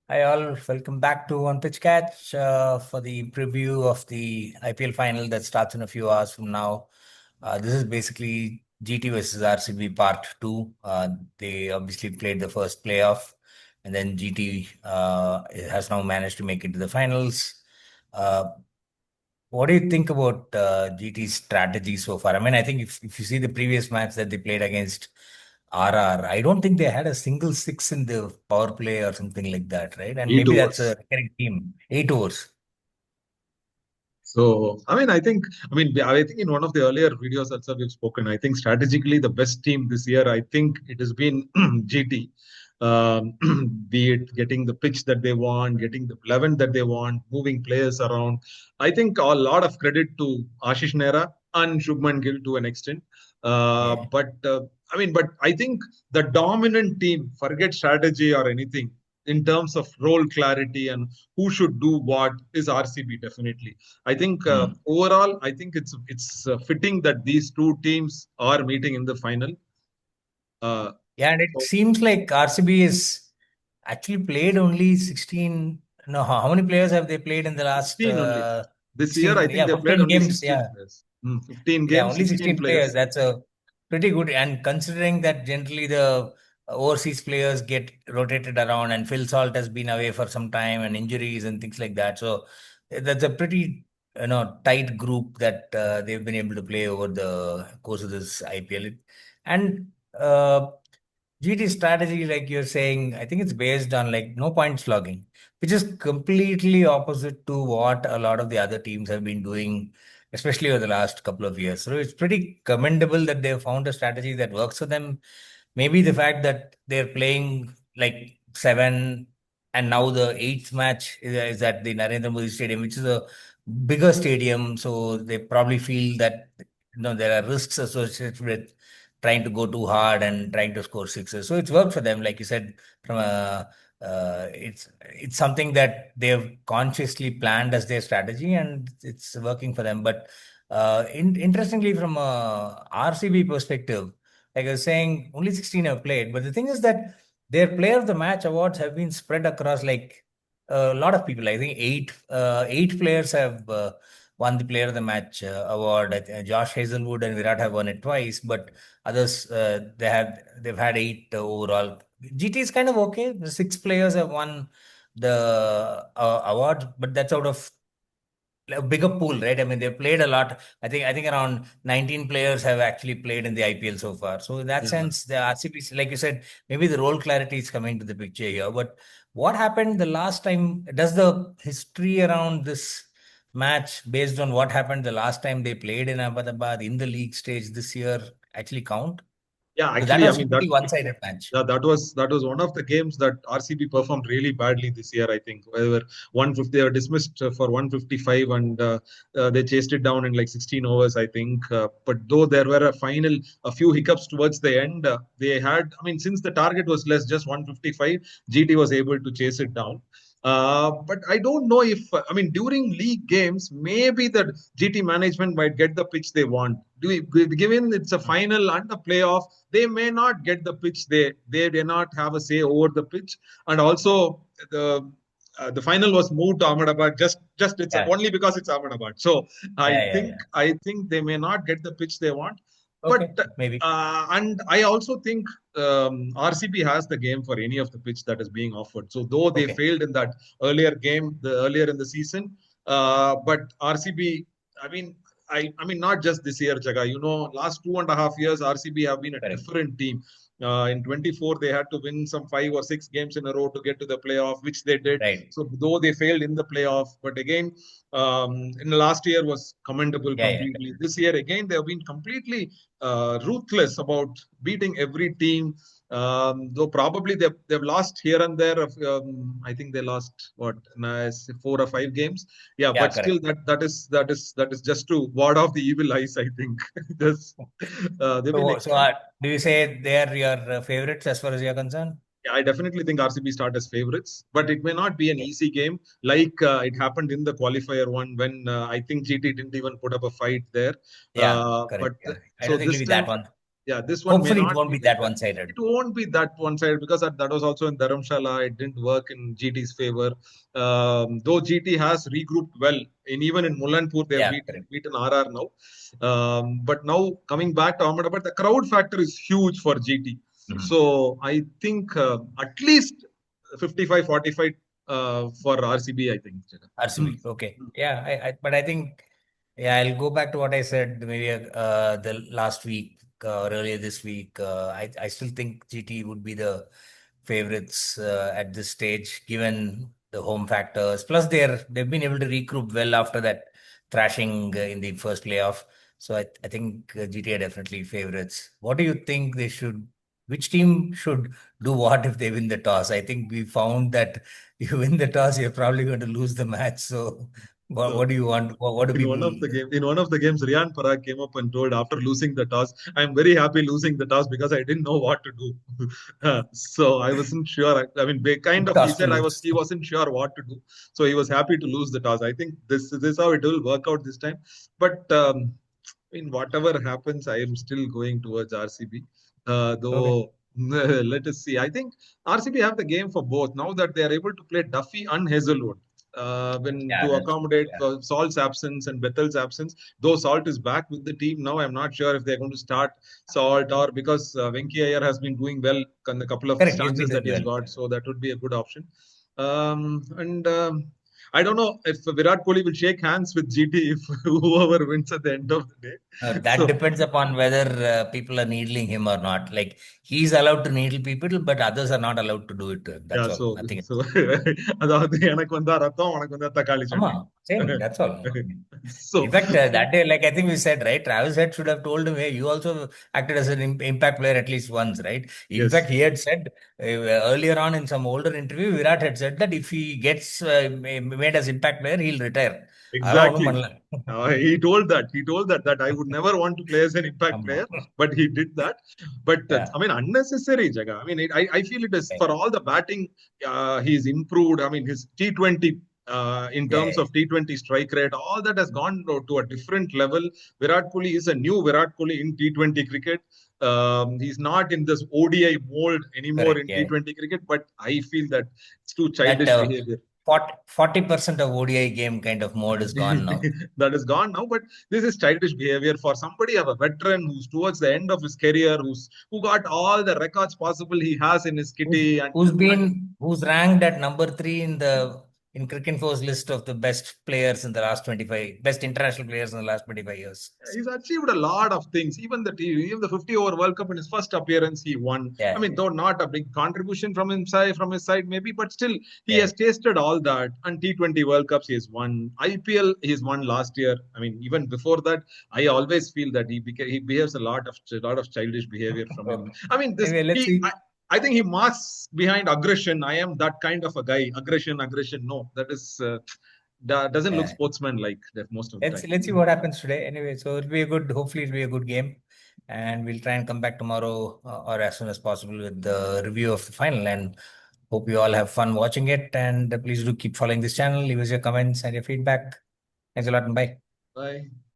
Hi all, welcome back to One Pitch Catch for the preview of the IPL final that starts in a few hours from now. This is basically GT versus RCB Part 2. They obviously played the first playoff, and then GT has now managed to make it to the finals. Uh, what do you think about GT's strategy so far? I mean, I think if you see the previous match that they played against RR, I don't think they had a single six in the power play or something like that, right? And Eight maybe that's overs. a recurring team. 8 overs. So, I think in one of the earlier videos also we've spoken. I think strategically the best team this year, I think it has been GT. Um, be it getting the pitch that they want, getting the 11 that they want, moving players around. I think a lot of credit to Ashish Nehra and Shubman Gill to an extent. Yeah. But I think the dominant team, forget strategy or anything, in terms of role clarity and who should do what is RCB definitely. I think Hmm. overall, I think it's fitting that these two teams are meeting in the final. Uh, Yeah, and it so seems like RCB is actually played only 16. No, how many players have they played in the last 16 only. This year, I 16? think Yeah, they played 15 only games. 16 Yeah. players. 15 Yeah, games, only 16 16 players. players. That's a pretty good. And considering that generally the overseas players get rotated around, and Phil Salt has been away for some time and injuries and things like that. So that's a pretty tight group that they've been able to play over the course of this IPL. And GT strategy, like you're saying, I think it's based on like no point slogging, which is completely opposite to what a lot of the other teams have been doing, especially over the last couple of years. So it's pretty commendable that they've found a strategy that works for them. Maybe the fact that they're playing like seven, and now the eighth match is at the Narendra Modi Stadium, which is a bigger stadium. So they probably feel that there are risks associated with trying to go too hard and trying to score sixes. So it's worked for them, like you said. From a it's something that they've consciously planned as their strategy, and it's working for them. But interestingly, from a RCB perspective, like I was saying, only 16 have played. But the thing is that their player of the match awards have been spread across like a lot of people. I think eight players have won the player of the match award. Josh Hazelwood and Virat have won it twice, but others they've had eight overall. GT is kind of okay. The six players have won the award, but that's out of a bigger pool, right? I mean, they've played a lot. I think around 19 players have actually played in the IPL so far. So in that Yeah. sense, the RCB, like you said, maybe the role clarity is coming to the picture here. But what happened the last time? Does the history around this match, based on what happened the last time they played in Ahmedabad in the league stage this year, actually count? Yeah, Because that actually, I was a mean pretty one-sided match. that was one of the games that RCB performed really badly this year. I think where 150 they were dismissed for 155 and they chased it down in like 16 overs. I think, but though there were a few hiccups towards the end, they had. I mean, since the target was less, just 155, GT was able to chase it down. But I don't know if I mean during league games maybe the GT management might get the pitch they want. Given it's a final and a playoff, they may not get the pitch. They do not have a say over the pitch, and also the final was moved to Ahmedabad just it's Yeah, only because it's Ahmedabad. So yeah, yeah, yeah. I think they may not get the pitch they want, but Okay, maybe. and I also think RCB has the game for any of the pitch that is being offered. So though they Okay. failed in that earlier in the season, but RCB, I mean, I mean, not just this year, Jaga. Last 2.5 years, RCB have been a Correct. different team. In 24, they had to win some 5 or 6 games in a row to get to the playoff, which they did. Right. So though they failed in the playoff, but again, in the last year was commendable Yeah, yeah. completely. This year again, they have been completely ruthless about beating every team. Though probably they've lost here and there. I think they lost what nice 4 or 5 games. Yeah, Yeah, but still correct. that is just to ward off the evil eyes. I think Just, they've been So, excellent. do you say they're your favorites as far as you're concerned? Yeah, I definitely think RCB start as favorites, but it may not be an Okay. easy game like it happened in the qualifier one when I think GT didn't even put up a fight there. Yeah, But correct. Yeah. I so don't think this it'll be time that one. Yeah, this one may Hopefully, it not won't be be like that that. It one-sided. won't be that one sided because that was also in Dharamshala. It didn't work in GT's favor. Though GT has regrouped well, and even in Mullanpur, they have Yeah, correct. beaten RR now. But now coming back to Ahmedabad, the crowd factor is huge for GT. Mhm. So I think at least 55-45 for RCB, I think. RCB. Okay. Yeah, but I think, yeah, I'll go back to what I said maybe the last week or earlier this week. I still think GT would be the favorites at this stage, given the home factors. Plus, they've been able to regroup well after that thrashing in the first playoff. So I think GT are definitely favorites. What do you think they should? Which team should do what if they win the toss? I think we found that you win the toss, you're probably going to lose the match. So, what So do you want? What do people? in one of the games, Riyan Parag came up and told after losing the toss, "I'm very happy losing the toss because I didn't know what to do." So I wasn't sure. I mean, kind of, he Toss to said lose. he wasn't sure what to do. So he was happy to lose the toss. I think this is how it will work out this time. But in whatever happens, I am still going towards RCB. Okay. Though let us see. I think RCB have the game for both now that they are able to play Duffy and Hazelwood. When Yeah, to that's accommodate yeah. Salt's absence and Bethel's absence, though Salt is back with the team now, I'm not sure if they're going to start Salt or because Venki Iyer has been doing well in the couple of Correct. He's been chances that doing he's well. got, so that would be a good option. And I don't know if Virat Kohli will shake hands with GT if whoever wins at the end of the day. That So depends upon whether people are needling him or not. Like he's allowed to needle people, but others are not allowed to do it. yeah, That's all. Nothing so else. அதாவது எனக்கு வந்தா ரத்தம் உனக்கு வந்தா தக்காளி chutney. Same. That's all. So In fact, that day, like I think we said, right? Travis Head should have told him, hey, you also acted as an impact player at least once, right? In fact, yes, he had said earlier on in some older interview, Virat had said that if he gets made as impact player, he'll retire. அதான் ஒண்ணும் exactly. பண்ணல. He told that I would never want to play as an impact ஆமா. player, but he did that. But Yeah. I mean, unnecessary, Jaga. I mean, I feel it is Yeah. for all the batting, he's improved. I mean, his T20, in Yeah. terms of T20 strike rate, all that has gone to a different level. Virat Kohli is a new Virat Kohli in T20 cricket. He's not in this ODI mold anymore Correct. in Yeah. T20 cricket, but I feel that it's too That childish behavior. 40% of ODI game kind of mode is gone now. That is gone now. But this is childish behavior for somebody of a veteran who's towards the end of his career, who got all the records possible he has in his kitty, and Who's ranked at number three in the in Cricinfo's list of the best players in the last 25 best international players in the last 25 years. he's achieved a lot of things. Even the 50 over World Cup in his first appearance, he won. I Yeah, mean, though not a big contribution from his side, maybe, but still he yeah. has tasted all that. And T20 World Cups he has won. IPL he's won last year. I mean, even before that, I always feel that he behaves a lot of childish behavior from him. Okay. I mean, Anyway, let's see. I think he masks behind aggression. I am that kind of a guy. Aggression. No, that doesn't look Yeah. sportsman-like that most of the Let's see time. what happens today. Anyway, so hopefully it'll be a good game. And we'll try and come back tomorrow or as soon as possible with the review of the final. And hope you all have fun watching it. And please do keep following this channel. Leave us your comments and your feedback. Thanks a lot and bye. Bye.